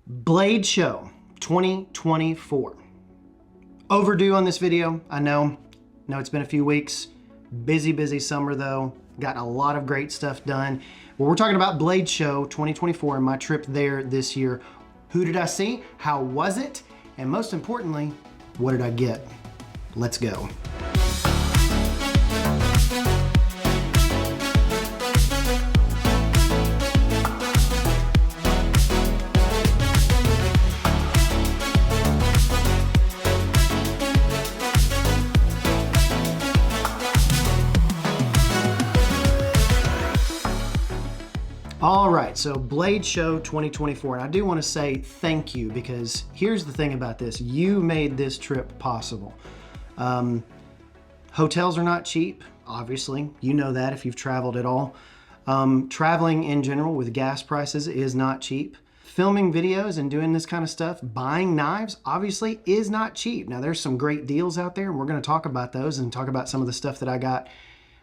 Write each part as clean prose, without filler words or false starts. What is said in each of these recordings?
Blade Show 2024. Overdue on this video, I know. It's been a few weeks. Busy summer though. Got a lot of great stuff done. Well, we're talking about Blade Show 2024 and my trip there this year. Who did I see? How was it? And most importantly, what did I get? Let's go. All right, so Blade Show 2024, and I do want to say thank you because here's the thing about this. You made this trip possible. Hotels are not cheap, obviously. You know that if you've traveled at all. Traveling in general with gas prices is not cheap. Filming videos and doing this kind of stuff, buying knives, obviously is not cheap. Now, there's some great deals out there, and we're going to talk about those and talk about some of the stuff that I got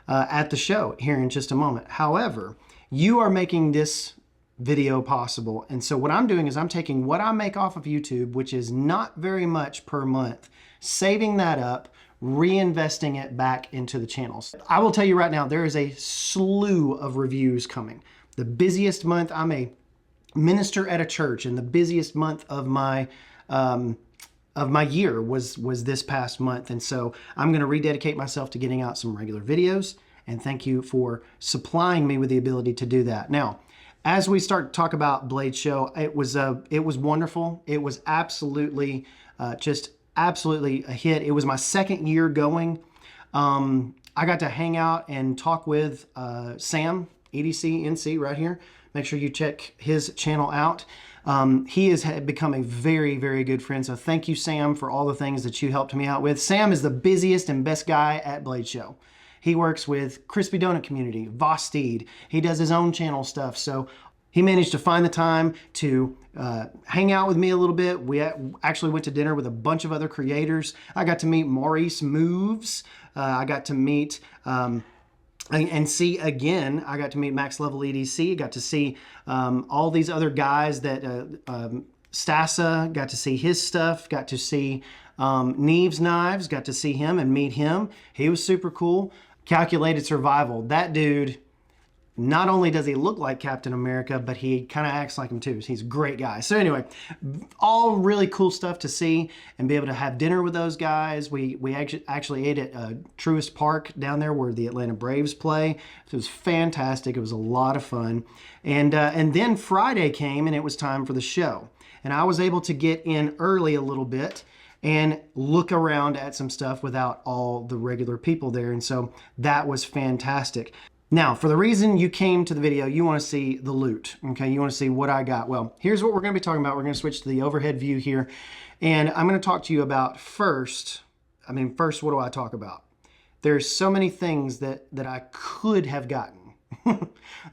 at the show here in just a moment. However, you are making this video possible. And so what I'm doing is I'm taking what I make off of YouTube, which is not very much per month, saving that up, reinvesting it back into the channels. I will tell you right now, there is a slew of reviews coming. The busiest month, I'm a minister at a church, and the busiest month of my year was this past month. And so I'm going to rededicate myself to getting out some regular videos. And thank you for supplying me with the ability to do that. Now, as we start to talk about Blade Show, it was wonderful. It was absolutely, just absolutely a hit. It was my second year going. I got to hang out and talk with Sam, EDC NC right here. Make sure you check his channel out. He has become a very good friend. So thank you, Sam, for all the things that you helped me out with. Sam is the busiest and best guy at Blade Show. He works with Crispy Donut Community, Vosteed. He does his own channel stuff. So he managed to find the time to hang out with me a little bit. We actually went to dinner with a bunch of other creators. I got to meet Maurice Moves. I got to meet and see again. I got to meet Max Level EDC. Got to see all these other guys that Stassa. Got to see his stuff. Got to see Neves Knives. Got to see him and meet him. He was super cool. Calculated Survival. That dude, not only does he look like Captain America, but he kind of acts like him too. He's a great guy. So anyway, all really cool stuff to see and be able to have dinner with those guys. We actually ate at Truist Park down there where the Atlanta Braves play. It was fantastic. It was a lot of fun. And then Friday came and it was time for the show. And I was able to get in early a little bit and look around at some stuff without all the regular people there. And so that was fantastic. Now, for the reason you came to the video, you want to see the loot, okay? You want to see what I got. Well, here's what we're going to be talking about. We're going to switch to the overhead view here. And I'm going to talk to you about first, what do I talk about? There's so many things that I could have gotten.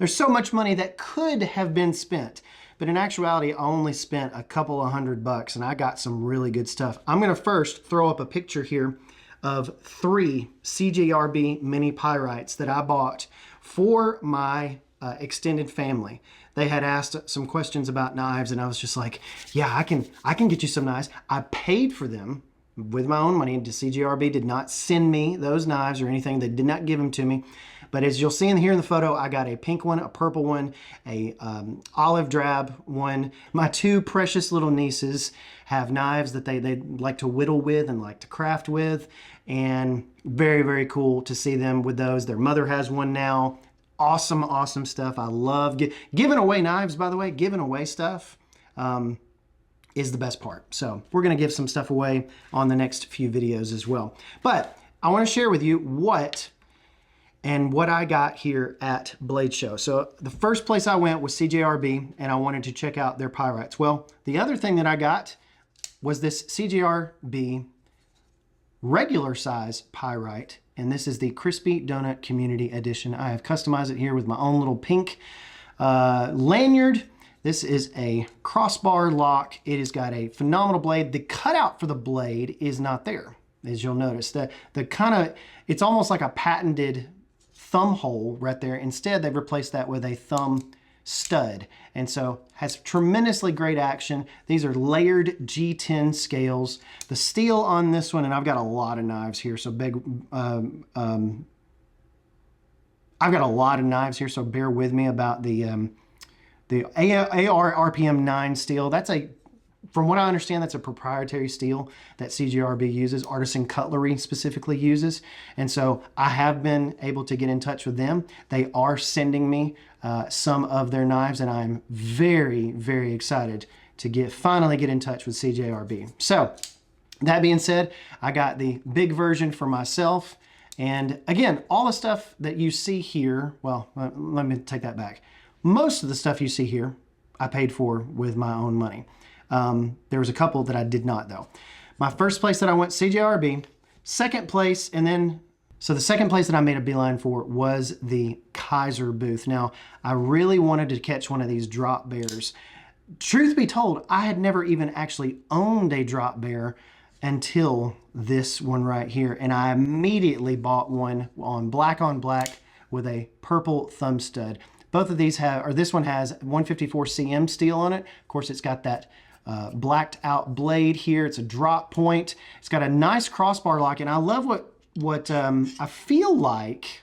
There's so much money that could have been spent. But in actuality, I only spent a couple of $100 and I got some really good stuff. I'm gonna first throw up a picture here of 3 CJRB mini pyrites that I bought for my extended family. They had asked some questions about knives and I was just like, yeah, I can get you some knives. I paid for them with my own money. CJRB did not send me those knives or anything. They did not give them to me. But as you'll see here in the photo, I got a pink one, a purple one, a olive drab one. My 2 precious little nieces have knives that they like to whittle with and like to craft with. And very cool to see them with those. Their mother has one now. Awesome stuff. I love giving away knives, by the way. Giving away stuff is the best part. So we're going to give some stuff away on the next few videos as well. But I want to share with you what I got here at Blade Show. So the first place I went was CJRB, and I wanted to check out their pyrites. Well, the other thing that I got was this CJRB regular size pyrite, and this is the Crispy Donut Community Edition. I have customized it here with my own little pink lanyard. This is a crossbar lock. It has got a phenomenal blade. The cutout for the blade is not there, as you'll notice. The kind of, it's almost like a patented thumb hole right there. Instead, they've replaced that with a thumb stud. And so has tremendously great action. These are layered G10 scales. The steel on this one, and I've got a lot of knives here, so I've got a lot of knives here, so bear with me about the AR RPM 9 steel. That's from what I understand, that's a proprietary steel that CGRB uses, Artisan Cutlery specifically uses. And so I have been able to get in touch with them. They are sending me some of their knives, and I'm very, very excited to finally get in touch with CJRB. So that being said, I got the big version for myself. And again, all the stuff that you see here, well, let me take that back. Most of the stuff you see here, I paid for with my own money. There was a couple that I did not though. My first place that I went, CJRB, second place, and then, so the second place that I made a beeline for was the Kaiser booth. Now, I really wanted to catch one of these drop bears. Truth be told, I had never even actually owned a drop bear until this one right here. And I immediately bought one on black with a purple thumb stud. Both of these have, or this one has 154 cm steel on it. Of course, it's got that blacked out blade here. It's a drop point. It's got a nice crossbar lock, and I love what I feel like.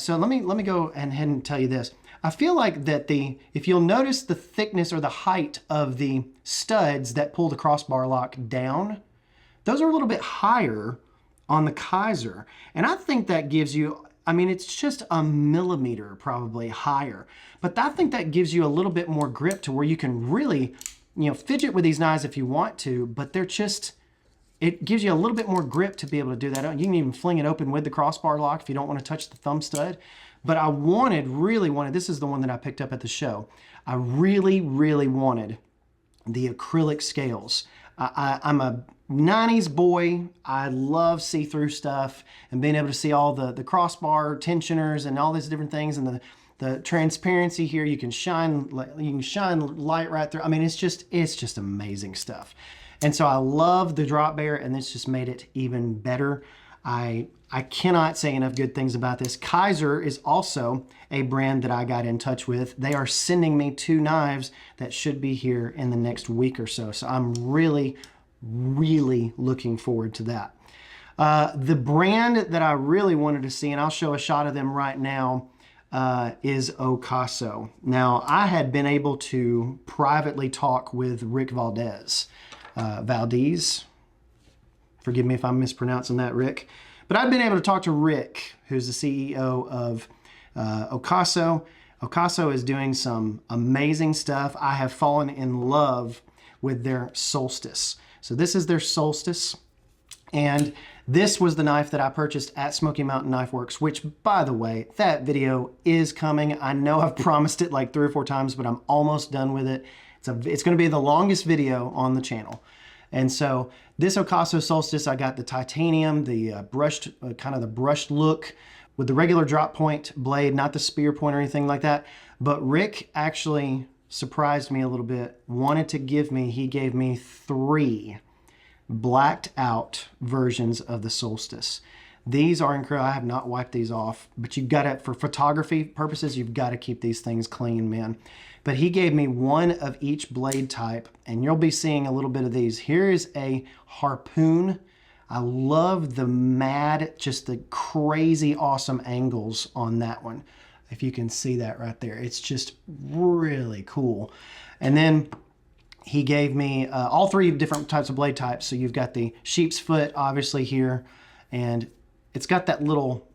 So let me go ahead and tell you this. I feel like that if you'll notice the thickness or the height of the studs that pull the crossbar lock down, those are a little bit higher on the Kaiser. And I think that gives you, I mean, it's just a millimeter probably higher, but I think that gives you a little bit more grip to where you can really, fidget with these knives if you want to, but it gives you a little bit more grip to be able to do that. You can even fling it open with the crossbar lock if you don't want to touch the thumb stud. But I really wanted, this is the one that I picked up at the show. I really, really wanted the acrylic scales. I'm a 90s boy. I love see-through stuff and being able to see all the crossbar tensioners and all these different things, and the transparency here. You can shine light right through. I mean, it's just amazing stuff. And so I love the drop bear, and this just made it even better. I cannot say enough good things about this. Kaiser is also a brand that I got in touch with. They are sending me 2 knives that should be here in the next week or so. So I'm really, really looking forward to that. The brand that I really wanted to see, and I'll show a shot of them right now, is Oasco. Now, I had been able to privately talk with Rick Valdez. Forgive me if I'm mispronouncing that, Rick. But I've been able to talk to Rick, who's the CEO of Oasco. Oasco is doing some amazing stuff. I have fallen in love with their Solstice. So this is their Solstice. And this was the knife that I purchased at Smoky Mountain Knife Works, which, by the way, that video is coming. I know I've promised it like 3 or 4 times, but I'm almost done with it. It's going to be the longest video on the channel. And so this Oasco Solstice, I got the titanium, the brushed, kind of the brushed look with the regular drop point blade, not the spear point or anything like that. But Rick actually surprised me a little bit, he gave me 3 blacked out versions of the Solstice. These are incredible. I have not wiped these off, but you've got to, for photography purposes, you've got to keep these things clean, man. But he gave me 1 of each blade type, and you'll be seeing a little bit of these. Here is a harpoon. I love the just the crazy awesome angles on that one. If you can see that right there, it's just really cool. And then he gave me all 3 different types of blade types. So you've got the sheep's foot, obviously here, and it's got that little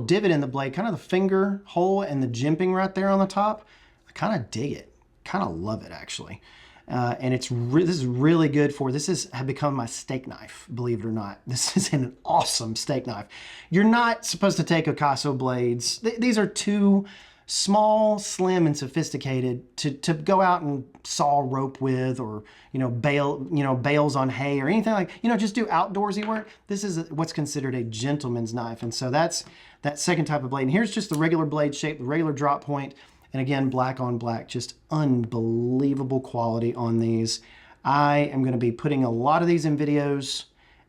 divot in the blade, kind of the finger hole and the jimping right there on the top. I kind of dig it, kind of love it actually. And this is really good this has become my steak knife, believe it or not. This is an awesome steak knife. You're not supposed to take Oasco blades. These are too small, slim, and sophisticated to go out and saw rope with, or bales on hay or anything like, just do outdoorsy work. This is what's considered a gentleman's knife. And so that's that second type of blade. And here's just the regular blade shape, the regular drop point. And again, black on black, just unbelievable quality on these. I am going to be putting a lot of these in videos,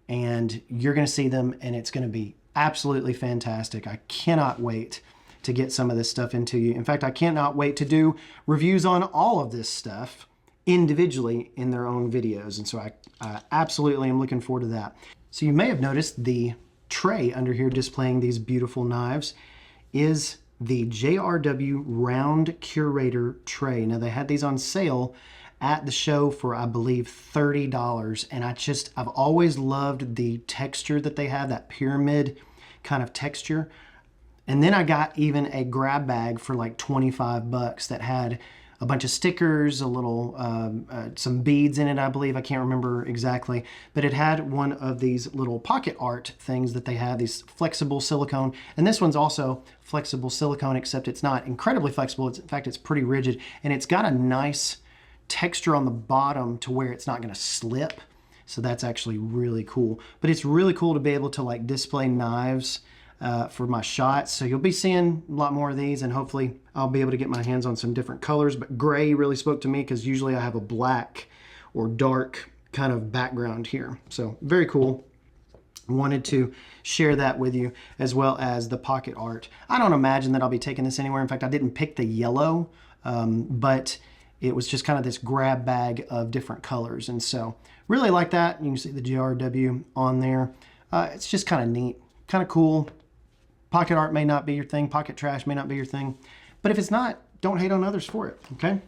and you're going to see them, and it's going to be absolutely fantastic. I cannot wait to get some of this stuff into you. In fact, I cannot wait to do reviews on all of this stuff individually in their own videos. And so I absolutely am looking forward to that. So you may have noticed the tray under here displaying these beautiful knives is the JRW Round Curator tray. Now they had these on sale at the show for, I believe, $30. And I've always loved the texture that they have, that pyramid kind of texture. And then I got even a grab bag for like 25 bucks that had a bunch of stickers, a little, some beads in it, I believe. I can't remember exactly, but it had one of these little pocket art things that they had, these flexible silicone. And this one's also flexible silicone, except it's not incredibly flexible. In fact, it's pretty rigid, and it's got a nice texture on the bottom to where it's not going to slip. So that's actually really cool. But it's really cool to be able to like display knives for my shots. So you'll be seeing a lot more of these, and hopefully I'll be able to get my hands on some different colors. But gray really spoke to me because usually I have a black or dark kind of background here. So very cool. Wanted to share that with you, as well as the pocket art. I don't imagine that I'll be taking this anywhere. In fact, I didn't pick the yellow, but it was just kind of this grab bag of different colors. And so really like that. You can see the JRW on there. It's just kind of neat, kind of cool. Pocket art may not be your thing. Pocket trash may not be your thing. But if it's not, don't hate on others for it, okay?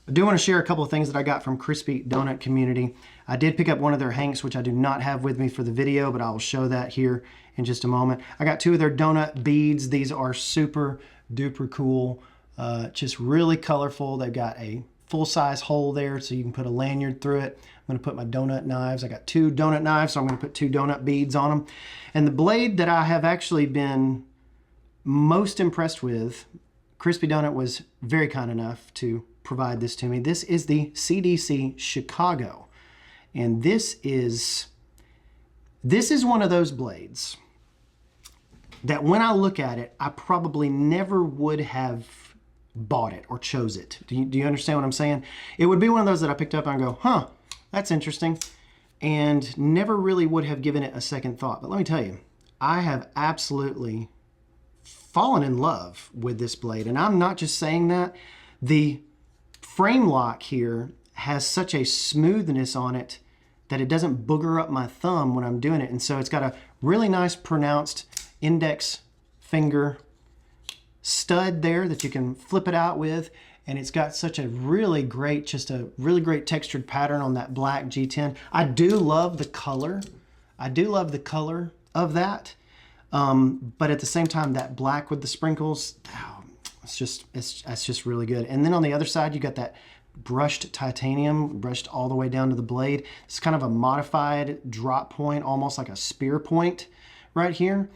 I do want to share a couple of things that I got from Crispy Donut Community. I did pick up one of their hanks, which I do not have with me for the video, but I will show that here in just a moment. I got two of their donut beads. These are super duper cool. Just really colorful. They've got a full-size hole there so you can put a lanyard through it. I'm going to put my donut knives. I got two donut knives, so I'm going to put two donut beads on them. And the blade that I have actually been most impressed with, Crispy Donut was very kind enough to provide this to me. This is the CDC Chicago. And this is one of those blades that when I look at it, I probably never would have bought it or chose it. Do you understand what I'm saying? It would be one of those that I picked up and I go, huh, that's interesting, and never really would have given it a second thought. But let me tell you, I have absolutely fallen in love with this blade. And I'm not just saying that. The frame lock here has such a smoothness on it that it doesn't booger up my thumb when I'm doing it. And so it's got a really nice pronounced index finger stud there that you can flip it out with. And it's got such a really great, just a really great textured pattern on that black G10. I do love the color. I do love the color of that. But at the same time, that black with the sprinkles, oh, it's just really good. And then on the other side, you got that brushed titanium, brushed all the way down to the blade. It's kind of a modified drop point, almost like a spear point right here.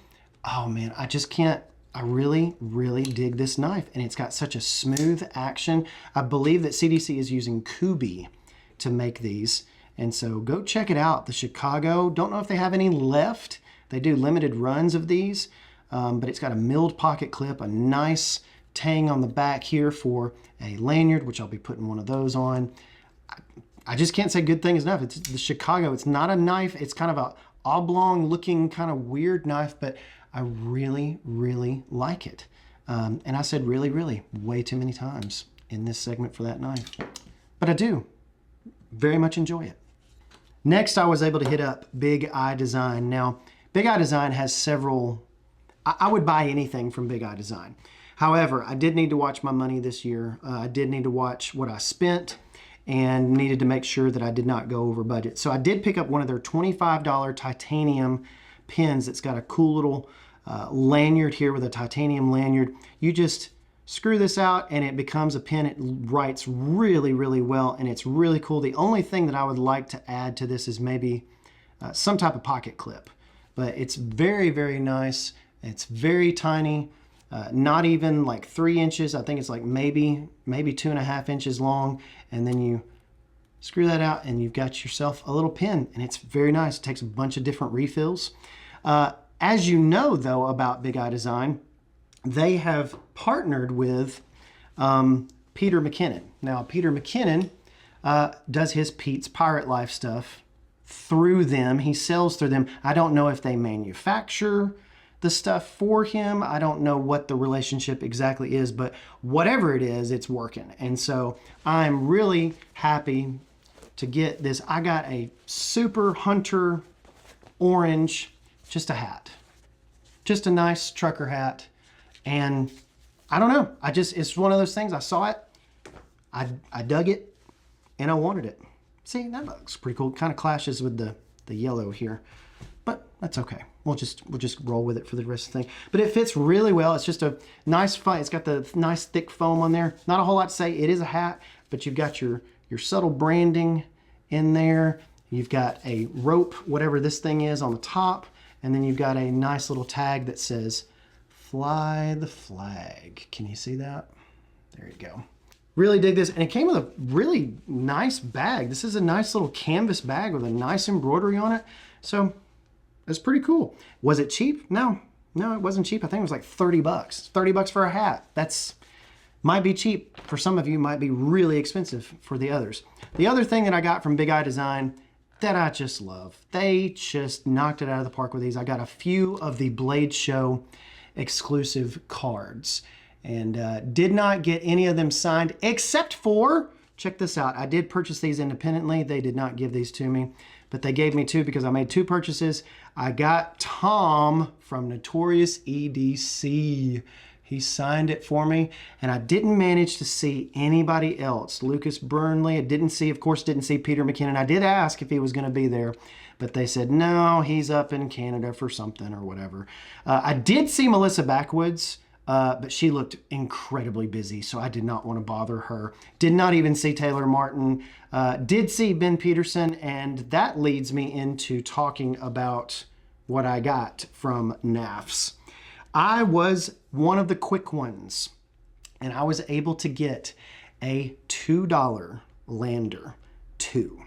Oh man, I just can't, I really, really dig this knife, and it's got such a smooth action. I believe that CDC is using Kubi to make these, and so go check it out. The Chicago, don't know if they have any left. They do limited runs of these, but it's got a milled pocket clip, a nice tang on the back here for a lanyard, which I'll be putting one of those on. I just can't say good things enough. It's the Chicago. It's not a knife. It's kind of a oblong looking kind of weird knife, but I really, really like it. And I said really, really way too many times in this segment for that knife. But I do very much enjoy it. Next, I was able to hit up Big Eye Design. Now, Big Eye Design has several, I would buy anything from Big Eye Design. However, I did need to watch my money this year. I did need to watch what I spent and needed to make sure that I did not go over budget. So I did pick up one of their $25 titanium pins that's got a cool little lanyard here with a titanium lanyard. You just screw this out and it becomes a pin. It writes really, really well, and it's really cool. The only thing that I would like to add to this is maybe some type of pocket clip, but it's very, very nice. It's very tiny, not even like 3 inches. I think it's like maybe 2.5 inches long, and then you screw that out and you've got yourself a little pin, and it's very nice. It takes a bunch of different refills. As you know, though, about Big Eye Design, they have partnered with Peter McKinnon. Now, Peter McKinnon does his Pete's Pirate Life stuff through them. He sells through them. I don't know if they manufacture the stuff for him. I don't know what the relationship exactly is, but whatever it is, it's working. And so I'm really happy to get this. I got a Super Hunter orange, just a hat, just a nice trucker hat. And I don't know, it's one of those things. I saw it, I dug it, and I wanted it. See, that looks pretty cool. Kind of clashes with the yellow here, but that's okay. We'll just roll with it for the rest of the thing. But it fits really well. It's just a nice fight. It's got the nice thick foam on there. Not a whole lot to say. It is a hat, but you've got your subtle branding in there. You've got a rope, whatever this thing is, on the top, and then you've got a nice little tag that says "Fly the Flag." Can you see that? There you go. Really dig this, and it came with a really nice bag. This is a nice little canvas bag with a nice embroidery on it. So it's pretty cool. Was it cheap? No, it wasn't cheap. I think it was like 30 bucks. 30 bucks for a hat. Might be cheap for some of you, might be really expensive for the others. The other thing that I got from Big Eye Design that I just love, they just knocked it out of the park with these. I got a few of the Blade Show exclusive cards. And did not get any of them signed except for, check this out. I did purchase these independently. They did not give these to me, but they gave me two because I made two purchases. I got Tom from Notorious EDC. He signed it for me, and I didn't manage to see anybody else. Lucas Burnley, of course, didn't see Peter McKinnon. I did ask if he was going to be there, but they said, no, he's up in Canada for something or whatever. I did see Melissa Backwoods, but she looked incredibly busy, so I did not want to bother her. Did not even see Taylor Martin. Did see Ben Peterson, and that leads me into talking about what I got from NAFS. I was one of the quick ones, and I was able to get a $2 Lander 2.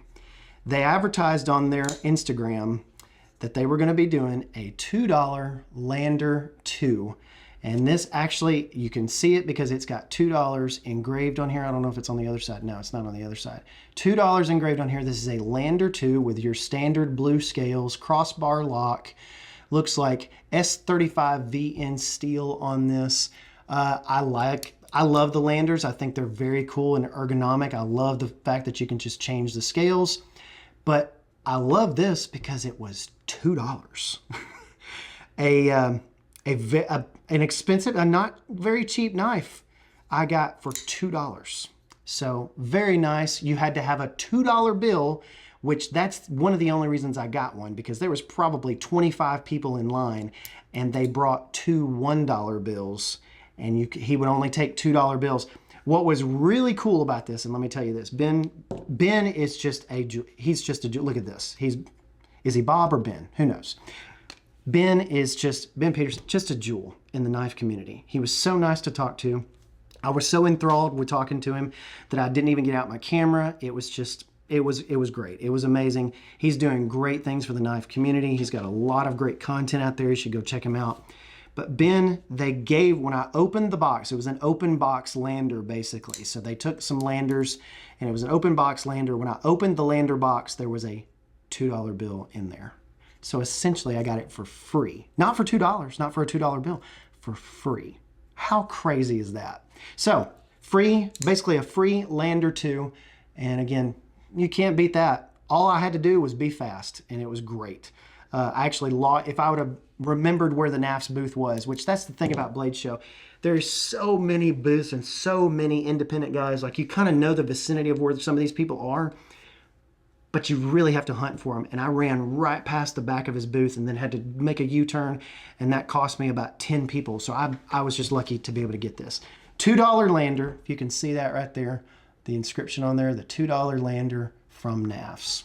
They advertised on their Instagram that they were going to be doing a $2 Lander 2. And this actually, you can see it because it's got $2 engraved on here. I don't know if it's on the other side. No, it's not on the other side. $2 engraved on here. This is a Lander 2 with your standard blue scales, crossbar lock. Looks like S35 VN steel on this. I love the Landers. I think they're very cool and ergonomic. I love the fact that you can just change the scales. But I love this because it was $2. An expensive, a not very cheap knife I got for $2. So very nice. You had to have a $2 bill, which that's one of the only reasons I got one, because there was probably 25 people in line and they brought two $1 bills, and he would only take $2 bills. What was really cool about this, and let me tell you this, Ben is just he's just a, look at this. Is he Bob or Ben? Who knows? Ben Peterson, just a jewel in the knife community. He was so nice to talk to. I was so enthralled with talking to him that I didn't even get out my camera. It was great. It was amazing. He's doing great things for the knife community. He's got a lot of great content out there. You should go check him out. But Ben, when I opened the box, it was an open box Lander basically. So they took some Landers and it was an open box Lander. When I opened the Lander box, there was a $2 bill in there. So essentially I got it for free. Not for $2, not for a $2 bill, for free. How crazy is that? So free, basically a free Lander 2. And again, you can't beat that. All I had to do was be fast, and it was great. I actually if I would have remembered where the NAFS booth was, which that's the thing about Blade Show. There's so many booths and so many independent guys. Like, you kind of know the vicinity of where some of these people are, but you really have to hunt for them. And I ran right past the back of his booth and then had to make a U-turn, and that cost me about 10 people. So I was just lucky to be able to get this. $2 Lander, if you can see that right there, the inscription on there, the $2 Lander from NAFS.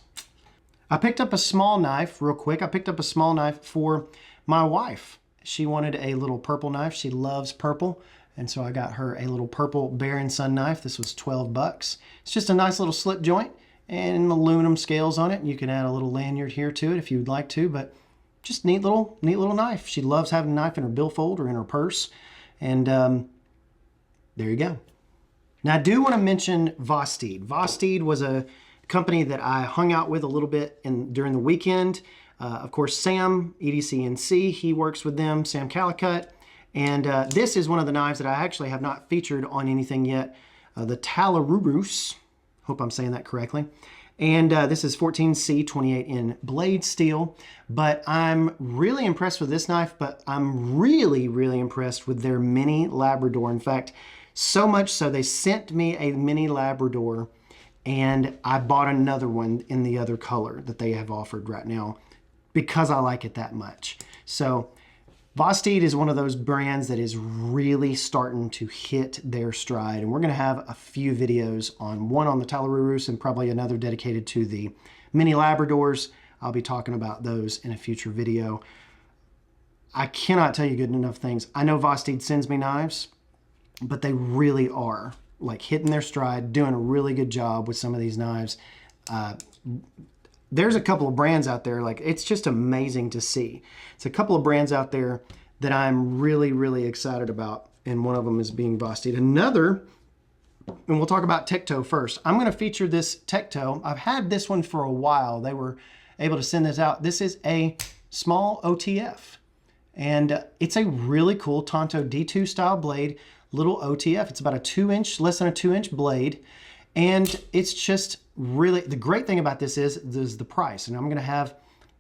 I picked up a small knife real quick. I picked up a small knife for my wife. She wanted a little purple knife. She loves purple. And so I got her a little purple Bear & Son knife. This was 12 bucks. It's just a nice little slip joint and aluminum scales on it. You can add a little lanyard here to it if you'd like to, but just neat little knife. She loves having a knife in her billfold or in her purse. And there you go. Now I do want to mention Vosteed. Vosteed was a company that I hung out with a little bit during the weekend. Of course, Sam, EDCNC, he works with them, Sam Calicut. And this is one of the knives that I actually have not featured on anything yet, the Talarurus. Hope I'm saying that correctly. And this is 14C 28N blade steel. But I'm really impressed with this knife, but I'm really, really impressed with their mini Labrador. In fact, so much so they sent me a mini Labrador, and I bought another one in the other color that they have offered right now because I like it that much. So Vosteed is one of those brands that is really starting to hit their stride, and we're going to have a few videos on one on the Talarurus and probably another dedicated to the mini Labradors. I'll be talking about those in a future video. I cannot tell you good enough things. I know Vosteed sends me knives, but they really are like hitting their stride, doing a really good job with some of these knives. There's a couple of brands out there, like it's just amazing to see. It's a couple of brands out there that I'm really, really excited about, and one of them is being Vosteed. Another, and we'll talk about Tecto first. I'm going to feature this Tecto. I've had this one for a while. They were able to send this out. This is a small OTF, and it's a really cool Tonto D2 style blade, little OTF. It's about a 2-inch, less than a 2-inch blade, and it's just really, the great thing about this is the price, and I'm going to have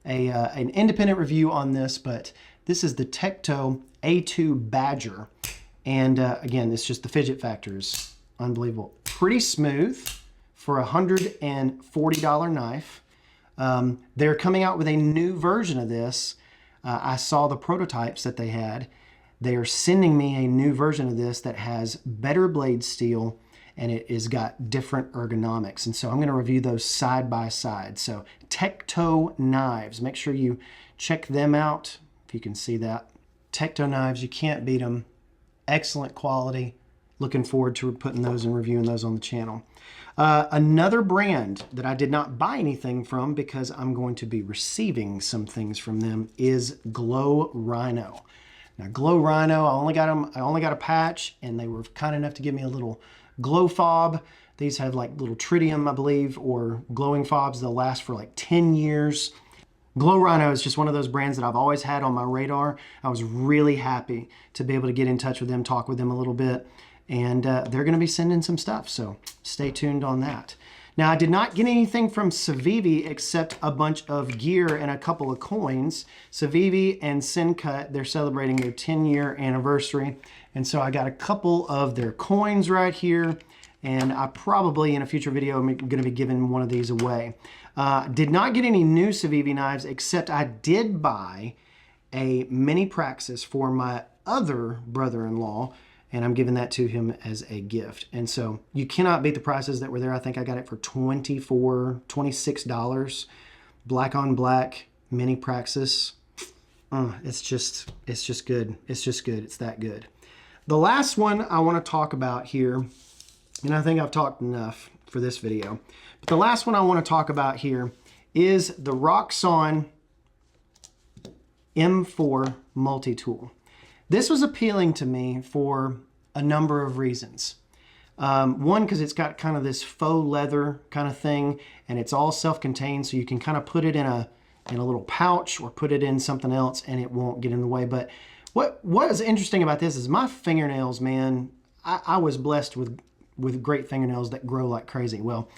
an independent review on this, but this is the Tecto A2 Badger, and again, it's just the fidget factor is unbelievable. Pretty smooth for a $140 knife. They're coming out with a new version of this. I saw the prototypes that they had. They are sending me a new version of this that has better blade steel, and it has got different ergonomics. And so I'm going to review those side by side. So Tecto knives, make sure you check them out if you can see that. Tecto knives, you can't beat them. Excellent quality. Looking forward to putting those and reviewing those on the channel. Another brand that I did not buy anything from because I'm going to be receiving some things from them is Glow Rhino. Now Glow Rhino, I only got a patch, and they were kind enough to give me a little glow fob. These have like little tritium, I believe, or glowing fobs. They'll last for like 10 years. Glow Rhino is just one of those brands that I've always had on my radar. I was really happy to be able to get in touch with them, talk with them a little bit, and they're going to be sending some stuff, so stay tuned on that. Now, I did not get anything from Civivi except a bunch of gear and a couple of coins. Civivi and Syncut, they're celebrating their 10-year anniversary, and so I got a couple of their coins right here, and I probably in a future video am going to be giving one of these away. Did not get any new Civivi knives, except I did buy a mini Praxis for my other brother-in-law, and I'm giving that to him as a gift. And so you cannot beat the prices that were there. I think I got it for $24, $26. Black on black mini Praxis. It's just good. It's just good. It's that good. The last one I want to talk about here, and I think I've talked enough for this video, but the last one I want to talk about here is the Roxson M4 multi-tool. This was appealing to me for a number of reasons. One, because it's got kind of this faux leather kind of thing, and it's all self-contained, so you can kind of put it in a little pouch or put it in something else, and it won't get in the way. But what is interesting about this is my fingernails, man. I was blessed with great fingernails that grow like crazy. Well,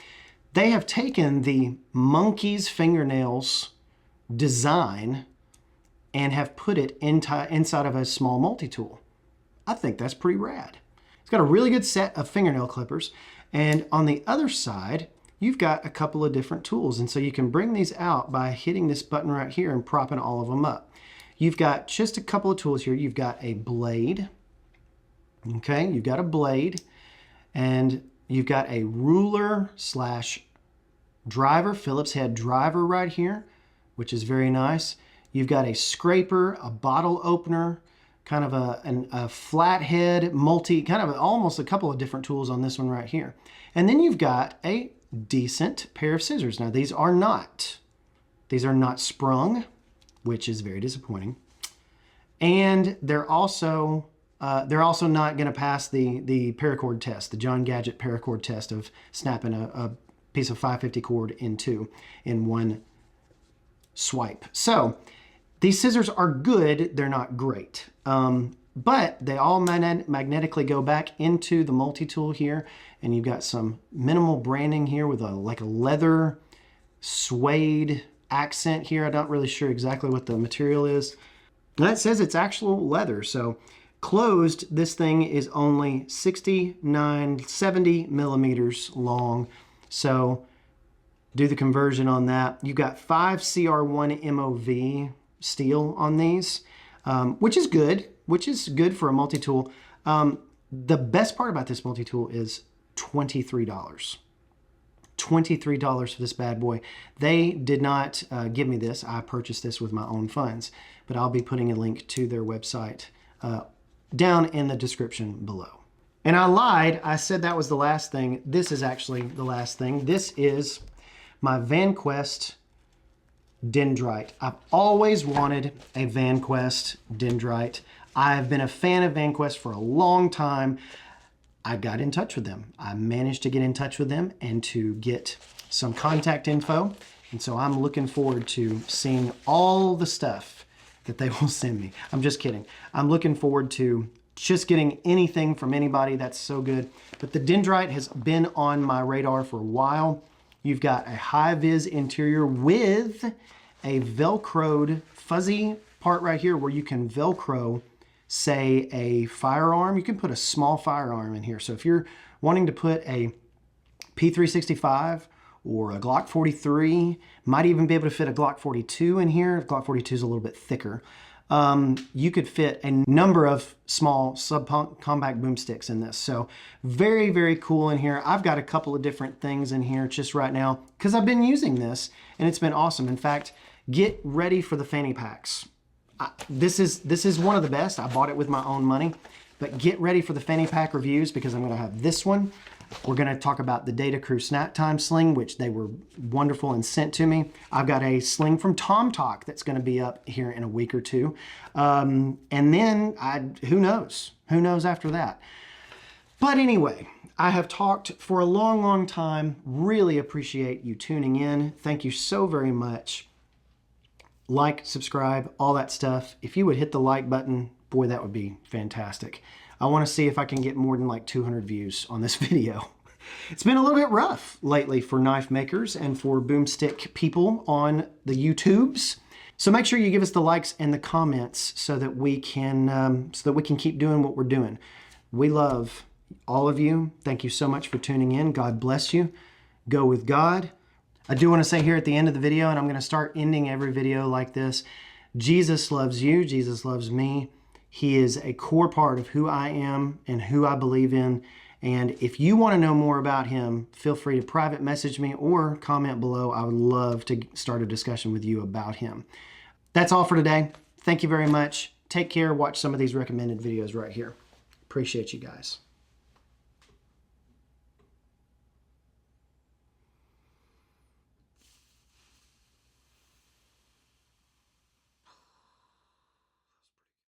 they have taken the monkey's fingernails design and have put it inside of a small multi-tool. I think that's pretty rad. It's got a really good set of fingernail clippers, and on the other side, you've got a couple of different tools, and so you can bring these out by hitting this button right here and propping all of them up. You've got just a couple of tools here. You've got a blade, okay? You've got a blade, and you've got a ruler slash driver, Phillips head driver right here, which is very nice. You've got a scraper, a bottle opener, kind of a flathead, kind of almost a couple of different tools on this one right here. And then you've got a decent pair of scissors. Now these are not sprung, which is very disappointing. And they're also not going to pass the paracord test, the John Gadget paracord test of snapping a piece of 550 cord in two in one swipe. So these scissors are good. They're not great. But they all magnetically go back into the multi-tool here. And you've got some minimal branding here with like a leather suede accent here. I'm not really sure exactly what the material is. That says it's actual leather. So closed, this thing is only 70 millimeters long. So do the conversion on that. You've got 5 CR1 MOV steel on these, which is good for a multi-tool. The best part about this multi-tool is $23. $23 for this bad boy. They did not give me this. I purchased this with my own funds, but I'll be putting a link to their website down in the description below. And I lied. I said that was the last thing. This is actually the last thing. This is my vanquest dendrite. I've always wanted a vanquest dendrite. I've been a fan of vanquest for a long time. I got in touch with them. I managed to get in touch with them and to get some contact info. And so I'm looking forward to seeing all the stuff that they will send me. I'm just kidding. I'm looking forward to just getting anything from anybody. That's so good. But the dendrite has been on my radar for a while. You've got a high-vis interior with a Velcroed fuzzy part right here where you can Velcro, say, a firearm. You can put a small firearm in here. So if you're wanting to put a P365 or a Glock 43, might even be able to fit a Glock 42 in here. Glock 42 is a little bit thicker. You could fit a number of small subcompact boomsticks in this. So very, very cool in here. I've got a couple of different things in here just right now because I've been using this and it's been awesome. In fact, get ready for the fanny packs. This is one of the best. I bought it with my own money, but get ready for the fanny pack reviews because I'm going to have this one. We're going to talk about the Data Crew Snap Time Sling, which they were wonderful and sent to me. I've got a sling from Tom Talk that's going to be up here in a week or two. And then who knows? Who knows after that? But anyway, I have talked for a long, long time. Really appreciate you tuning in. Thank you so very much. Like, subscribe, all that stuff. If you would hit the like button, boy, that would be fantastic. I want to see if I can get more than like 200 views on this video. It's been a little bit rough lately for knife makers and for boomstick people on the YouTubes. So make sure you give us the likes and the comments so that we can keep doing what we're doing. We love all of you. Thank you so much for tuning in. God bless you. Go with God. I do want to say here at the end of the video, and I'm going to start ending every video like this, Jesus loves you. Jesus loves me. He is a core part of who I am and who I believe in. And if you want to know more about him, feel free to private message me or comment below. I would love to start a discussion with you about him. That's all for today. Thank you very much. Take care. Watch some of these recommended videos right here. Appreciate you guys.